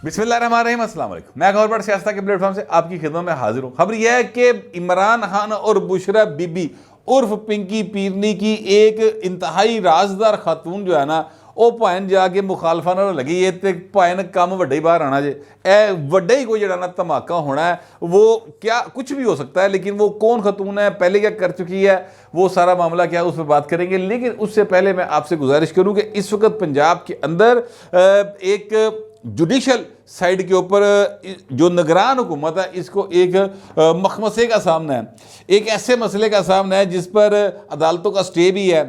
बिस्मिल्लाहिर्रहमानिर्रहीम, अस्सलाम वालेकुम। मैं गौर सियासत के प्लेटफॉर्म से आपकी खिदमत में हाजिर हूँ। खबर यह है कि इमरान खान और बुशरा बीबी उर्फ पिंकी पीरनी की एक इंतहाई राजदार खातून जो है ना, वो भाएं जाके मुखालफा नाल लगी है तो भाएं कम वड्डे बाहर आना जे ए वड्डे ही कोई जड़ा ना धमाका होना है। वो क्या कुछ भी हो सकता है, लेकिन वो कौन खतून है, पहले क्या कर चुकी है, वो सारा मामला क्या है, उस पर बात करेंगे। लेकिन उससे पहले मैं आपसे गुजारिश करूँ कि इस वक्त पंजाब के अंदर एक जुडिशल साइड के ऊपर जो निगरान हुकूमत है, इसको एक मखमसे का सामना है, एक ऐसे मसले का सामना है जिस पर अदालतों का स्टे भी है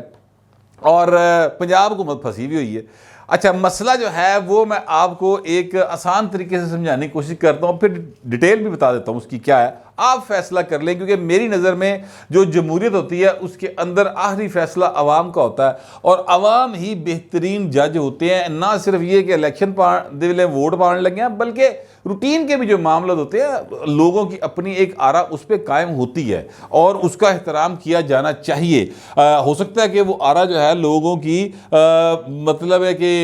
और पंजाब हुकूमत फंसी हुई हुई है। अच्छा, मसला जो है वो मैं आपको एक आसान तरीके से समझाने की कोशिश करता हूँ, फिर डिटेल भी बता देता हूँ उसकी क्या है, आप फैसला कर लें। क्योंकि मेरी नज़र में जो जमहूरियत होती है उसके अंदर आखिरी फैसला आवाम का होता है और आवाम ही बेहतरीन जज होते हैं। ना सिर्फ ये कि इलेक्शन दे वेले वोट पाने लगे हैं, बल्कि रूटीन के भी जो मामले होते हैं, लोगों की अपनी एक आरा उस पर कायम होती है और उसका एहतराम किया जाना चाहिए। हो सकता है कि वो आरा जो है लोगों की मतलब है कि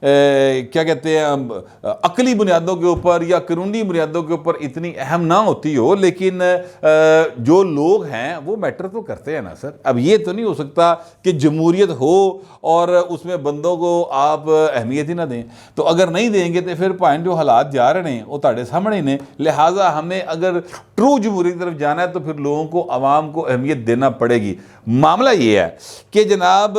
क्या कहते हैं, अकली बुनियादों के ऊपर या कानूनी बुनियादों के ऊपर इतनी अहम ना होती हो, लेकिन जो लोग हैं वो मैटर तो करते हैं ना सर। अब ये तो नहीं हो सकता कि जमहूरियत हो और उसमें बंदों को आप अहमियत ही ना दें। तो अगर नहीं देंगे तो फिर भाई जो हालात जा रहे हैं वो ताड़े सामने ने। लिहाजा हमें अगर ट्रू जमहूरियत की तरफ जाना है तो फिर लोगों को, आवाम को अहमियत देना पड़ेगी। मामला ये है कि जनाब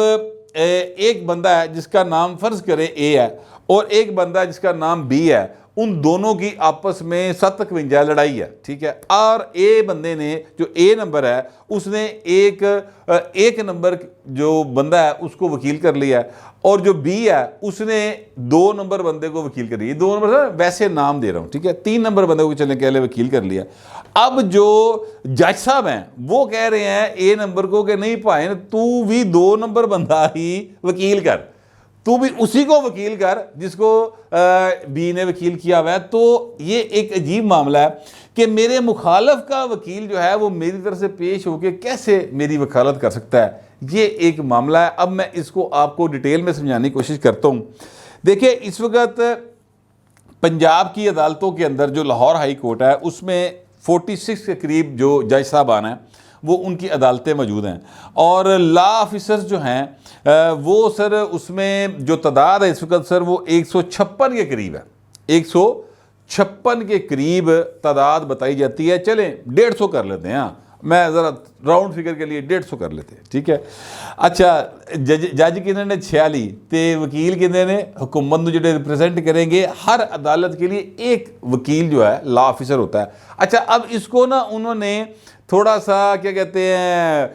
एक बंदा है जिसका नाम फर्ज करें ए है और एक बंदा है जिसका नाम बी है, उन दोनों की आपस में 57 लड़ाई है, ठीक है। और ए बंदे ने, जो ए नंबर है, उसने एक नंबर जो बंदा है उसको वकील कर लिया और जो बी है उसने 2 नंबर बंदे को वकील कर लिया। 2 नंबर वैसे नाम दे रहा हूँ, ठीक है। 3 नंबर बंदे को चलने के लिए वकील कर लिया। अब जो जज साहब हैं वो कह रहे हैं ए नंबर को कि नहीं भाई, तू भी 2 नंबर बंदा ही वकील कर, तू भी उसी को वकील कर जिसको बी ने वकील किया हुआ है। तो ये एक अजीब मामला है कि मेरे मुखालफ का वकील जो है वो मेरी तरफ से पेश होकर कैसे मेरी वकालत कर सकता है, ये एक मामला है। अब मैं इसको आपको डिटेल में समझाने की कोशिश करता हूँ। देखिए, इस वक्त पंजाब की अदालतों के अंदर जो लाहौर हाई कोर्ट है उसमें 46 के करीब जो जज साहब आना है वो उनकी अदालतें मौजूद हैं और लॉ ऑफिसर्स जो हैं वो सर उसमें जो तादाद है इस वक्त सर वो 156 के करीब है। 156 के करीब तादाद बताई जाती है। चलें 150 कर लेते हैं, हाँ, मैं ज़रा राउंड फिगर के लिए 150 कर लेते हैं, ठीक है। अच्छा, जज किन्ने ने 46 ते वकील किन्ने ने, हुकूमत को जो रिप्रेजेंट करेंगे। हर अदालत के लिए एक वकील जो है लॉ ऑफिसर होता है। अच्छा, अब इसको ना उन्होंने थोड़ा सा क्या कहते हैं,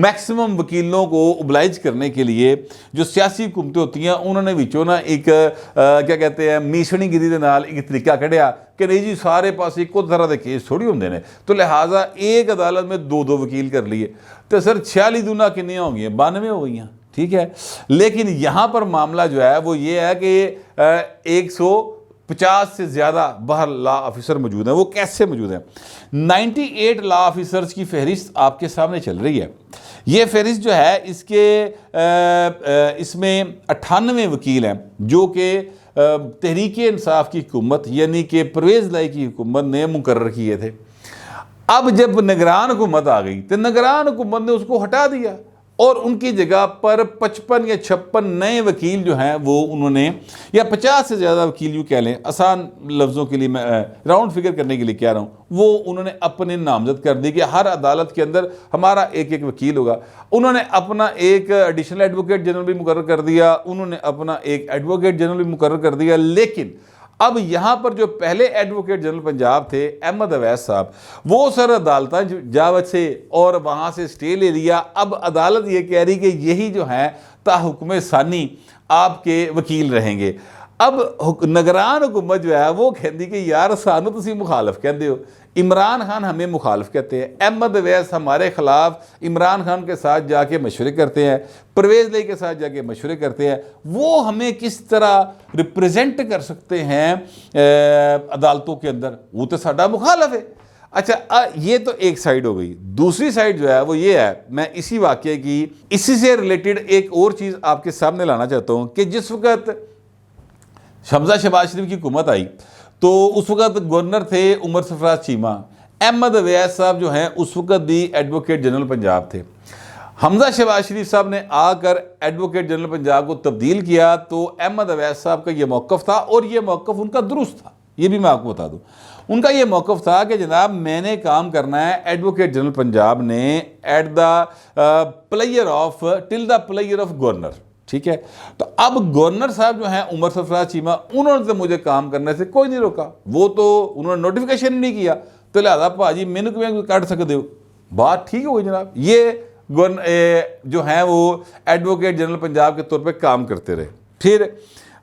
मैक्सिमम वकीलों को ओबलाइज करने के लिए जो सियासी हुकूमतें होती हैं उन्होंने विचों ना एक क्या कहते हैं मीसणीगिरी के नाल एक तरीका कढ़िया कि नहीं जी सारे पास एको तरह के केस थोड़ी होंगे ने, तो लिहाजा एक अदालत में 2-2 वकील कर लिए। तो सर 46 दूना कितनी हो गई, 92 हो गई, ठीक है। लेकिन यहाँ पर मामला जो है वो ये है कि 150 से ज़्यादा बाहर लॉ ऑफिसर मौजूद हैं। वो कैसे मौजूद हैं? 98 लॉ ऑफिसर्स की फहरिस्त आपके सामने चल रही है। ये फहरिस्त जो है इसमें 98 वकील हैं जो कि तहरीक इंसाफ की हुकूमत यानी कि परवेज़ लाई की हुकूमत ने मुकर्रर किए थे। अब जब निगरान हुकूमत आ गई तो निगरान हुकूमत ने उसको हटा दिया और उनकी जगह पर 55 या 56 नए वकील जो हैं वो उन्होंने, या 50 से ज़्यादा वकील यूँ कह लें, आसान लफ्ज़ों के लिए मैं राउंड फिगर करने के लिए कह रहा हूँ, वो उन्होंने अपने नामजद कर दी कि हर अदालत के अंदर हमारा एक वकील होगा। उन्होंने अपना एक एडिशनल एडवोकेट जनरल भी मुकर्रर कर दिया, उन्होंने अपना एक एडवोकेट जनरल भी मुकर्रर कर दिया। लेकिन अब यहाँ पर जो पहले एडवोकेट जनरल पंजाब थे अहमद अवैस साहब, वो सर अदालत जा बचे और वहाँ से स्टे ले लिया। अब अदालत ये कह रही कि यही जो है ताहुक्म सानी आपके वकील रहेंगे। अब निगरान हुकूमत जो है वो कहती कि यार सानू तुसी मुखालफ कहते हो, इमरान खान हमें मुखालफ कहते हैं, अहमद अवैस हमारे खिलाफ इमरान खान के साथ जाके मशवरे करते हैं, परवेज़ लाई के साथ जाके मशवरे करते हैं, वो हमें किस तरह रिप्रेजेंट कर सकते हैं अदालतों के अंदर? वो तो साडा मुखालफ है। अच्छा, ये तो एक साइड हो गई। दूसरी साइड जो है वो ये है, मैं इसी वाक़े की इसी से रिलेटेड एक और चीज़ आपके सामने लाना चाहता हूँ कि जिस वक्त हमजा शहबाज शरीफ की हुकूमत आई तो उस वक्त गवर्नर थे उमर सरफराज चीमा। अहमद अवैस साहब जो हैं उस वक्त भी एडवोकेट जनरल पंजाब थे। हमजा शहबाज शरीफ साहब ने आकर एडवोकेट जनरल पंजाब को तब्दील किया तो अहमद अवैस साहब का ये मौक़िफ़ था और ये मौक़िफ़ उनका दुरुस्त था। ये भी मैं आपको बता दूं, उनका ये मौक़िफ़ था कि जनाब मैंने काम करना है। एडवोकेट जनरल पंजाब ने at the player of till the player of governor, ठीक है। तो अब गवर्नर साहब जो हैं उमर सरफराज चीमा, उन्होंने तो मुझे काम करने से कोई नहीं रोका, वो तो उन्होंने नोटिफिकेशन नहीं किया, तो लिहाजा भाजी मैनू किवें कट सकते हो। बात ठीक हो गई जनाब। ये जो हैं वो एडवोकेट जनरल पंजाब के तौर पे काम करते रहे। फिर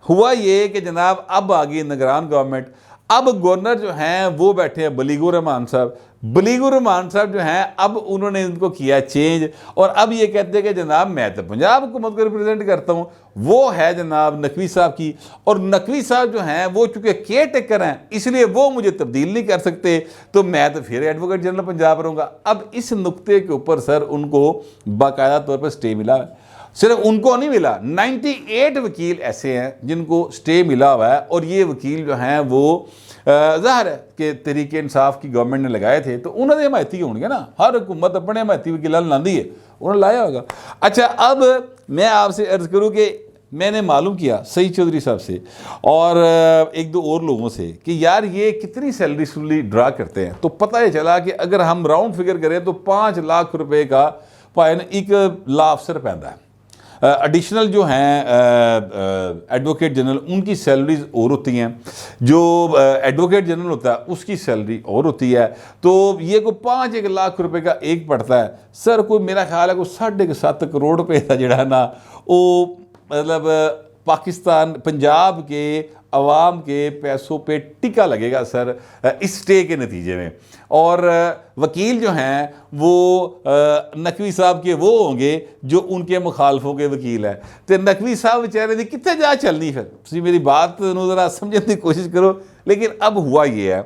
हुआ ये कि जनाब अब आ गई निगरान गवर्नमेंट। अब गवर्नर जो हैं वो बैठे हैं बलीगुर रहमान साहब। बलीगुर रहमान साहब जो हैं अब उन्होंने इनको किया चेंज और अब ये कहते हैं कि जनाब मैं तो पंजाब हुकूमत को रिप्रेजेंट करता हूँ। वो है जनाब नकवी साहब की, और नकवी साहब जो हैं वो चूँकि केयर टेकर हैं इसलिए वो मुझे तब्दील नहीं कर सकते, तो मैं तो फिर एडवोकेट जनरल पंजाब रहूँगा। अब इस नुक्ते के ऊपर सर उनको बाकायदा तौर पर स्टे मिला है। सिर्फ उनको नहीं मिला, 98 वकील ऐसे हैं जिनको स्टे मिला हुआ है, और ये वकील जो हैं वो ज़ाहिर है कि तहरीक इंसाफ की गवर्नमेंट ने लगाए थे तो उन्होंने हिमायती होंगे ना, हर हुकूमत अपने हिमायती वकील लाती है, उन्होंने लाया होगा। अच्छा, अब मैं आपसे अर्ज़ करूँ कि मैंने मालूम किया सईद चौधरी साहब से और एक दो और लोगों से कि यार ये कितनी सैलरी सुलरी ड्रा करते हैं, तो पता ही चला कि अगर हम राउंड फिगर करें तो 5 लाख रुपए का भाई एक ला अफसर पैदा है। एडिशनल जो हैं एडवोकेट जनरल उनकी सैलरीज और होती हैं, जो एडवोकेट जनरल होता है उसकी सैलरी और होती है, तो ये कोई 5-1 लाख रुपए का एक पड़ता है सर। कोई मेरा ख्याल है कोई 7.5 करोड़ रुपए का जड़ा है ना वो मतलब पाकिस्तान पंजाब के अवाम के पैसों पे टिका लगेगा सर इस स्टे के नतीजे में। और वकील जो हैं वो नकवी साहब के वो होंगे जो उनके मुखालफों के वकील हैं, तो नकवी साहब बेचारे थी कितने जा चलनी। फिर मेरी बात ज़रा समझने की कोशिश करो। लेकिन अब हुआ ये है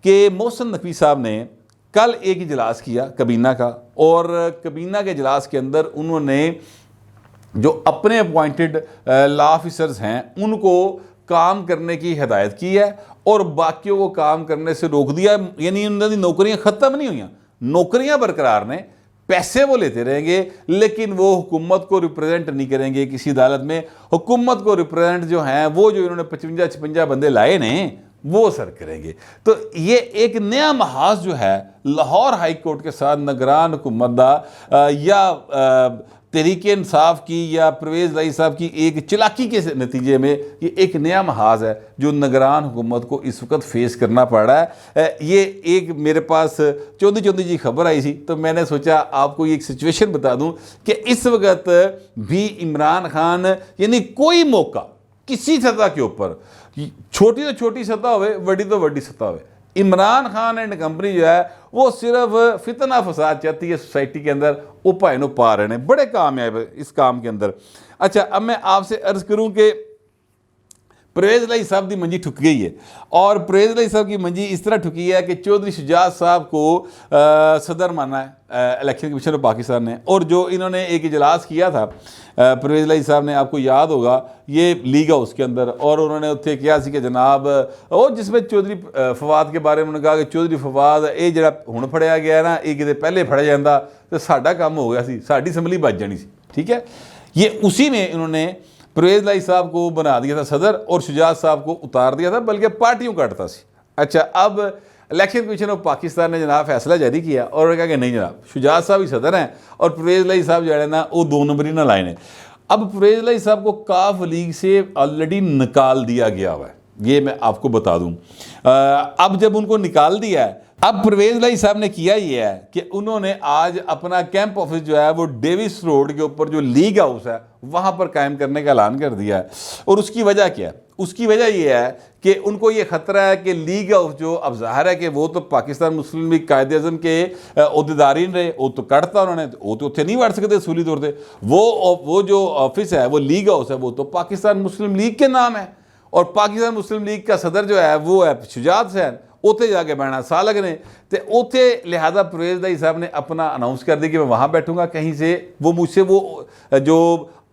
कि मोहसिन नकवी साहब ने कल एक इजलास किया कबीना का, और कबीना के इजलास के अंदर उन्होंने जो अपने अपॉइंटेड लॉ ऑफिसर्स हैं उनको काम करने की हिदायत की है और बाकियों को काम करने से रोक दिया। यानी उनकी नौकरियां ख़त्म नहीं हुई, नौकरियां बरकरार ने, पैसे वो लेते रहेंगे लेकिन वो हुकूमत को रिप्रेजेंट नहीं करेंगे किसी अदालत में। हुकूमत को रिप्रेजेंट जो हैं वो जो इन्होंने 55-56 बंदे लाए ने वो सर करेंगे। तो ये एक नया महाज जो है लाहौर हाई कोर्ट के साथ निगरान हुकूमत का या तहरीक इंसाफ की या परवेज़ लाई साहब की एक चलाकी के नतीजे में ये एक नया महाज है जो निगरान हुकूमत को इस वक्त फेस करना पड़ रहा है। ये एक मेरे पास चौंधी जी खबर आई थी तो मैंने सोचा आपको ये एक सिचुएशन बता दूं कि इस वक्त भी इमरान खान यानी कोई मौका किसी सतह के ऊपर, छोटी तो छोटी सतह होवे, बड़ी तो बड़ी सतह होवे, इमरान खान एंड कंपनी जो है वो सिर्फ फितना फसाद चाहती है सोसाइटी के अंदर, वो भाई नो पा रहे हैं, बड़े कामयाब है इस काम के अंदर। अच्छा, अब मैं आपसे अर्ज़ करूं कि परवेज़ लाई साहब की मंजी ठुक गई है, और परवेज़ लाई साहब की मंजी इस तरह ठुकी है कि चौधरी शुजात साहब को सदर माना है इलेक्शन कमीशन ऑफ पाकिस्तान ने, और जो इन्होंने एक इजलास किया था परवेज़ लाई साहब ने, आपको याद होगा ये लीग हाउस के अंदर, और उन्होंने उत्थे किया कि जनाब और जिसमें चौधरी फवाद के बारे में उन्होंने कहा कि चौधरी फवाद ये जरा हुण फड़िया गया ना, ये किते पहले फड़िया जाता तो साडा काम हो गया सी, साडी असैम्बली बच जानी सी, ठीक है। ये उसी में इन्होंने परवेज़ लाई साहब को बना दिया था सदर और शुजात साहब को उतार दिया था, बल्कि पार्टियों काटता सी। अच्छा, अब इलेक्शन कमीशन ऑफ पाकिस्तान ने जनाब फैसला जारी किया और उन्होंने कहा कि नहीं जनाब शुजात साहब ही सदर हैं और परवेज़ लाई साहब जो है ना वो 2 नंबरी ना लाए ने। अब परवेज़ लाई साहब को काफ लीग से ऑलरेडी निकाल दिया गया हुआ है, ये मैं आपको बता दूं। अब जब उनको निकाल दिया है, अब परवेज़ लाई साहब ने किया ये है कि उन्होंने आज अपना कैंप ऑफिस जो है वो डेविस रोड के ऊपर जो लीग हाउस है वहाँ पर कायम करने का ऐलान कर दिया है। और उसकी वजह क्या है? उसकी वजह ये है कि उनको ये ख़तरा है कि लीग हाउस जो अब ज़ाहिर है कि वो तो पाकिस्तान मुस्लिम लीग कायदे अज़म के अहदेदारी रहे, वो तो कटता उन्होंने, वो तो उत्थे नहीं बढ़ सकते सूली तौर पर। वो जो ऑफिस है वो लीग हाउस है, वो तो पाकिस्तान मुस्लिम लीग के नाम है, और पाकिस्तान मुस्लिम लीग का सदर जो है वो है शुजात हुसैन, उत्थे जाके बैठना साल लगने, तो उत्थे लिहाजा परवेज़ लाई साहब ने अपना अनाउंस कर दिया कि मैं वहाँ बैठूंगा, कहीं से वो मुझसे वो जो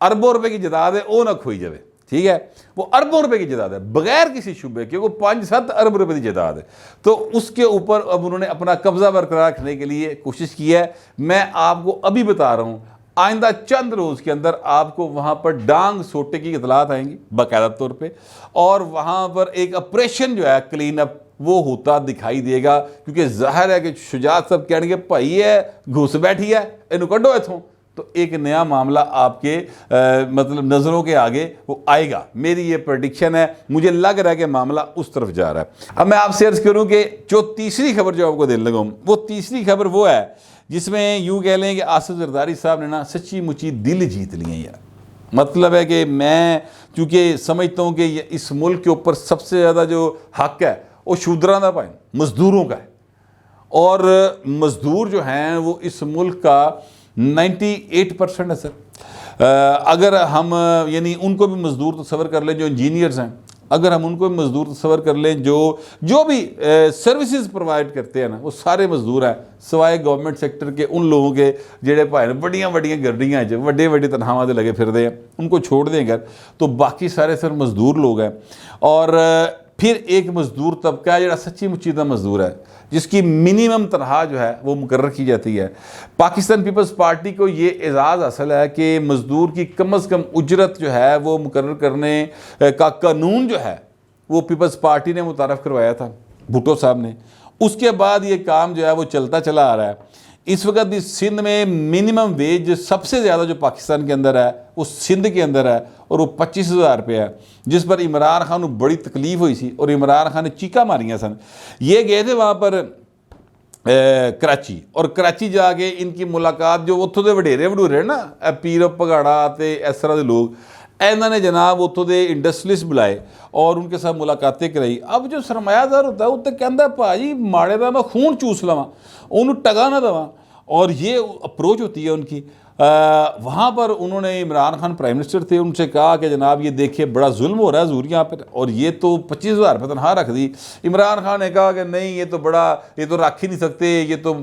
अरबों रुपए की जायदाद है वो ना खोई जाए, ठीक है, वो अरबों रुपए की जायदाद है बगैर किसी शुबे के, वो 5-7 अरब रुपए की जायदाद है। तो उसके ऊपर अब उन्होंने अपना कब्जा बरकरार रखने के लिए कोशिश की है। मैं आपको अभी बता रहा हूँ, आइंदा चंद रोज़ के अंदर आपको वहाँ पर डांग सोटे की इतलात आएंगी बाकायदा तौर पे, और वहाँ पर एक ऑपरेशन जो है क्लीन अप वो होता दिखाई देगा, क्योंकि जाहिर है कि शुजात सब कहेंगे भाई है घुस बैठी है इनू कड्डो इथों, तो एक नया मामला आपके मतलब नज़रों के आगे वो आएगा। मेरी ये प्रेडिक्शन है, मुझे लग रहा है कि मामला उस तरफ जा रहा है। अब मैं आपसे अर्ज़ करूँ कि जो तीसरी खबर जो आपको देने लगा हूँ, वो तीसरी खबर वो है जिसमें यूँ कह लें कि आसिफ जरदारी साहब ने ना सच्ची मुच्ची दिल जीत लिए यार। मतलब है कि मैं चूँकि समझता हूँ कि इस मुल्क के ऊपर सबसे ज़्यादा जो हक है वो शूद्रां दा भाई मजदूरों का है, और मजदूर जो हैं वो इस मुल्क का 98% है सर। अगर हम यानी उनको भी मजदूर तस्वर कर लें जो इंजीनियर्स हैं, अगर हम उनको भी मजदूर तस्वर कर लें जो भी सर्विसेज प्रोवाइड करते हैं ना, वो सारे मजदूर हैं सिवाय गवर्नमेंट सेक्टर के उन लोगों के जेड़े भाई बड़ियां बड़ियां गड्डियां जो वड्डे वड्डे तनख्वाहां दे लगे फिरते हैं, उनको छोड़ दें अगर, तो बाकी सारे सर मजदूर लोग हैं। और फिर एक मजदूर तबका है जो सच्ची मुच्ची दा मजदूर है, जिसकी मिनिमम तनख्वाह जो है वो मुकर्रर की जाती है। पाकिस्तान पीपल्स पार्टी को ये एजाज़ हासिल है कि मजदूर की कम अज़ कम उजरत जो है वो मुकर्रर करने का कानून जो है वो पीपल्स पार्टी ने मुतारफ़ करवाया था भुट्टो साहब ने। उसके बाद ये काम जो है वो चलता चला आ रहा है। इस वक्त भी सिंध में मिनिमम वेज सबसे ज़्यादा जो पाकिस्तान के अंदर है वो सिंध के अंदर है, और वो 25,000 रुपये है, जिस पर इमरान खान को बड़ी तकलीफ हुई सी और इमरान खान ने चीका मारियाँ सन। ये गए थे वहाँ पर कराची, और कराची जाके इनकी मुलाकात जो उत्थों के वडेरे वडूरे ना पीर भगाड़ा तो इस तरह के लोग, इन्होंने जनाब उत्थों के इंडस्ट्रीलिस्ट बुलाए और उनके साथ मुलाकातें कराई। अब जो सरमायादार होता है उत्ते कहता भाई माड़े का मैं खून चूस लवां, उन्होंने टगा ना देवां, और ये अप्रोच होती है उनकी। वहाँ पर उन्होंने इमरान खान प्राइम मिनिस्टर थे, उनसे कहा कि जनाब ये देखिए बड़ा जुल्म हो रहा है हजूर यहाँ पर, और ये तो 25,000 रुपये तनख्वाह रख दी। इमरान खान ने कहा कि नहीं ये तो रख ही नहीं सकते, ये तो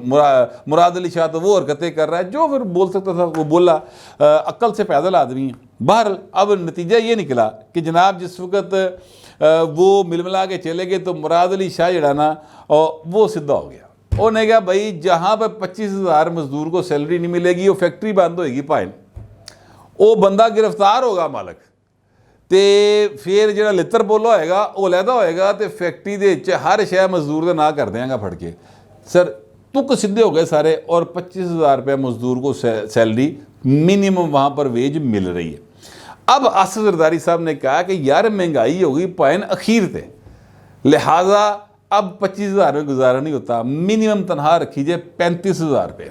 मुराद अली शाह तो वो हरकतें कर रहा है, जो फिर बोल सकता था वो बोला। अक्ल से पैदल आदमी है। बहरहाल अब नतीजा ये निकला कि जनाब जिस वक्त वो मिलमिला के चले गए तो मुराद अली शाह जड़ा ना वो सीधा हो गया। उन्हें कहा भाई जहाँ पर 25,000 मजदूर को सैलरी नहीं मिलेगी वो फैक्ट्री बंद होएगी, भाई वो बंदा गिरफ्तार होगा मालक, तो फिर जो लित्र बोला होएगा वो लैदा होएगा, तो फैक्ट्री के हर शह मजदूर का ना कर देंगे फड़ के। सर तुक सीधे हो गए सारे, और 25,000 रुपये मजदूर को सैलरी मिनिमम वहाँ पर वेज मिल रही है। अब आसिफ जरदारी साहब ने कहा कि यार महंगाई होगी पाइन अखीर थे, लिहाजा अब 25,000 में गुजारा नहीं होता, मिनिमम तनख्वाह रखी जाए 35,000 रुपये,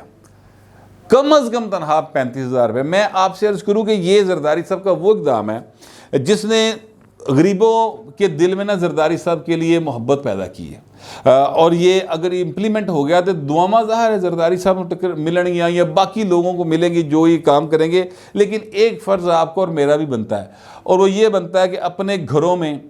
कम अज़ कम तनख्वाह 35,000 रुपये। मैं आपसे अर्ज़ करूँ कि ये जरदारी साहब का वो इक़दाम है जिसने गरीबों के दिल में ना जरदारी साहब के लिए मोहब्बत पैदा की है, और ये अगर इम्प्लीमेंट हो गया तो दुआमा ज़ाहिर है जरदारी साहब को टक्कर मिलनियाँ या बाकी लोगों को मिलेंगी जो ये काम करेंगे। लेकिन एक फ़र्ज़ आपको और मेरा भी बनता है, और वो ये बनता है कि अपने घरों में,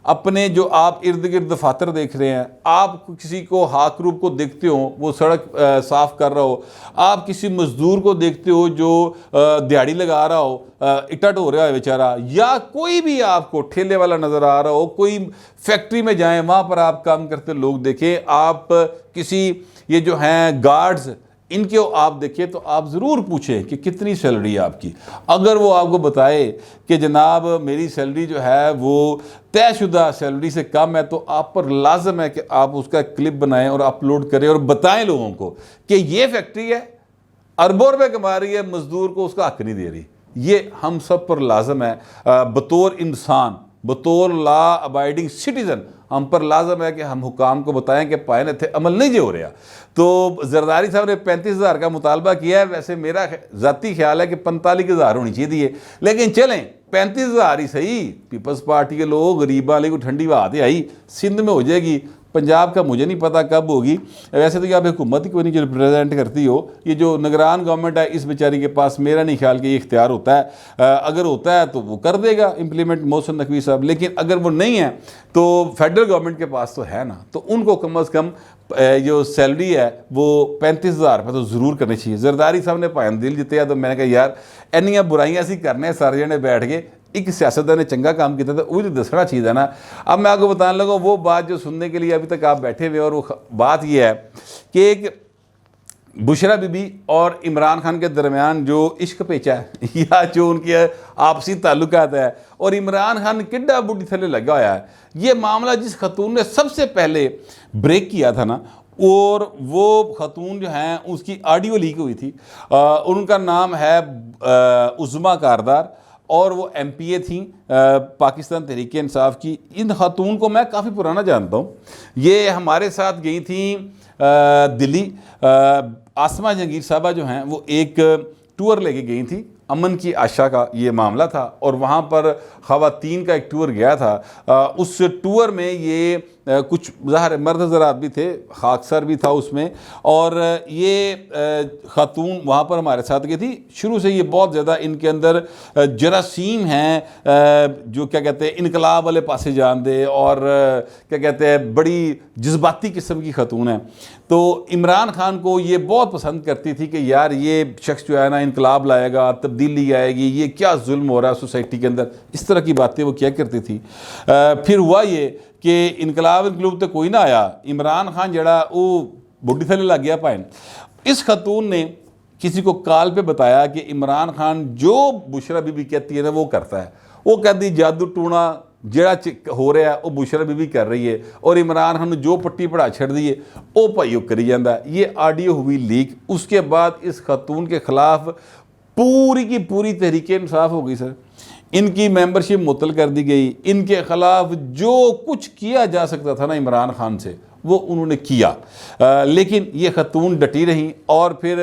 अपने जो आप इर्द गिर्द दफातर देख रहे हैं, आप किसी को हाकरूब को देखते हो वो सड़क साफ़ कर रहा हो, आप किसी मज़दूर को देखते हो जो दिहाड़ी लगा रहा हो, इटा ढो रहा है बेचारा, या कोई भी आपको ठेले वाला नज़र आ रहा हो, कोई फैक्ट्री में जाएं वहाँ पर आप काम करते लोग देखें, आप किसी ये जो हैं गार्ड्स इनके आप देखिए तो आप ज़रूर पूछें कि कितनी सैलरी है आपकी। अगर वो आपको बताए कि जनाब मेरी सैलरी जो है वो तयशुदा सैलरी से कम है, तो आप पर लाजम है कि आप उसका क्लिप बनाएं और अपलोड करें और बताएं लोगों को कि ये फैक्ट्री है, अरबों रुपये कमा रही है, मज़दूर को उसका हक नहीं दे रही। ये हम सब पर लाजम है, बतौर इंसान, बतौर लॉ अबाइडिंग सिटीज़न हम पर लाजम है कि हम हुकाम को बताएं कि पायन थे अमल नहीं जो हो रहा। तो जरदारी साहब ने 35,000 का मुतालबा किया है, वैसे मेरा ज़ाती ख्याल है कि 45,000 होनी चाहिए, लेकिन चलें 35,000 ही सही। पीपल्स पार्टी के लोग गरीब वाले को ठंडी बात है आई, सिंध में हो जाएगी, पंजाब का मुझे नहीं पता कब होगी। वैसे तो यहाँ पे हुकूमत ही कोई नहीं जो रिप्रेजेंट करती हो, ये जो निगरान गवर्नमेंट है इस बेचारी के पास मेरा नहीं ख्याल कि ये इख्तियार होता है। अगर होता है तो वो कर देगा इम्प्लीमेंट मोहसिन नकवी साहब, लेकिन अगर वो नहीं है तो फेडरल गवर्नमेंट के पास तो है ना, तो उनको कम अज़ कम जो सैलरी है वो 35,000 रुपये तो ज़रूर करनी चाहिए। जरदारी साहब ने भाई दिल जितया, तो मैंने कहा यार इन्नियां बुराइयां असीं करने सारे जने बैठ के, एक सियासतदान ने चंगा काम किया था, वो जो दसना चीज़ है ना, अब मैं आपको बताने लगा वो बात जो सुनने के लिए अभी तक आप बैठे हुए, और वो बात ये है कि एक बुशरा बीबी और इमरान खान के दरमियान जो इश्क पेचा है या जो उनके आपसी ताल्लुकात है, और इमरान खान किड्डा बुढ़ी थले लगा हुआ है, ये मामला जिस खतून ने सबसे पहले ब्रेक किया था ना, और वो खतून जो हैं उसकी ऑडियो लीक हुई थी। उनका नाम है उज़्मा कारदार, और वो MPA थी पाकिस्तान तहरीक इंसाफ की। इन खातून को मैं काफ़ी पुराना जानता हूँ। ये हमारे साथ गई थी दिल्ली। आसमा जहांगीर साहबा जो हैं वो एक टूर लेके गई थी, अमन की आशा का ये मामला था, और वहाँ पर ख़वातीन का एक टूर गया था। उस टूर में ये कुछ ज़ाहिर मर्द हज़रात भी थे, खाकसर भी था उसमें, और ये ख़ातून वहाँ पर हमारे साथ गई थी। शुरू से ये बहुत ज़्यादा इनके अंदर जरासीम हैं, जो क्या कहते हैं इनकलाब वाले पासे जान दे, और क्या कहते हैं बड़ी जज्बाती किस्म की खतून है। तो इमरान खान को ये बहुत पसंद करती थी कि यार ये शख्स जो है ना इनकलाब लाएगा, तब्दीली आएगी, ये क्या जुल्म हो रहा है सोसाइटी के अंदर, इस तरह की बातें वो क्या करती थी। फिर हुआ ये कि इनकलाब तो कोई ना आया, इमरान खान जड़ा वो बुढ़ी थले लग गया पाइन। इस खतून ने किसी को कॉल पे बताया कि इमरान खान जो बुशरा बीबी कहती है ना वो करता है। वो कहती जादू टूना जड़ा हो रहा है वो बुशरा बीबी कर रही है, और इमरान खान जो पट्टी पढ़ा छड़ दी है वो भाई वो करी जाता है। ये ऑडियो हुई लीक। उसके बाद इस खतून के खिलाफ पूरी की पूरी तहरीक इंसाफ हो गई सर, इनकी मेंबरशिप मुअत्तल कर दी गई। इनके ख़िलाफ़ जो कुछ किया जा सकता था ना इमरान खान से वो उन्होंने किया। लेकिन ये खतून डटी रहीं, और फिर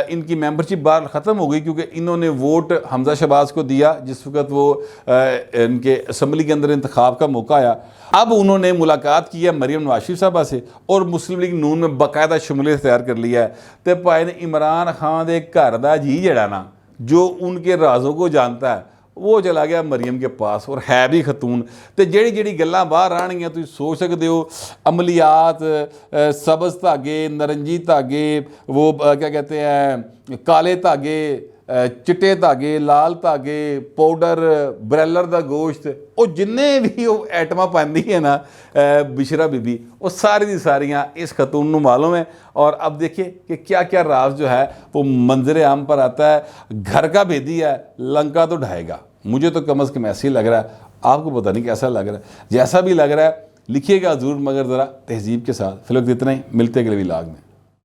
इनकी मेंबरशिप बार ख़त्म हो गई क्योंकि इन्होंने वोट हमजा शहबाज को दिया जिस वक्त वो इनके असम्बली के अंदर इंतखाब का मौका आया। अब उन्होंने मुलाकात की है मरीम नवाज शरीफ साहबा से, और मुस्लिम लीग नून में बाकायदा शमूलियत तैयार कर लिया है। तो भाई ने इमरान खान के घर का जी जड़ा ना जो उनके राजों को जानता है वो चला गया मरीम के पास, और है भी खतून। तो जेड़ी जेड़ी गल्लां बाहर आनियां तुसीं सोच सकते हो, अमलियात, सबज धागे, नारंगी धागे, वो क्या कहते हैं काले धागे, चिट्टे धागे, लाल धागे, पाउडर, ब्रैलर का गोश्त, वो जिन्ने भी वो आइटमां पाती है ना बुशरा बीबी, वो सारी दी सारियां इस खतून को मालूम है। और अब देखिए कि क्या क्या राज जो है वो मंजर आम पर आता है। घर का भेदी है, लंका तो ढाएगा। मुझे तो कम अज़ कम ऐसे ही लग रहा है, आपको पता नहीं कैसा लग रहा है। जैसा भी लग रहा है लिखिएगा ज़रूर, मगर ज़रा तहजीब के साथ। फिलहाल इतना ही, मिलते अगले व्लॉग में।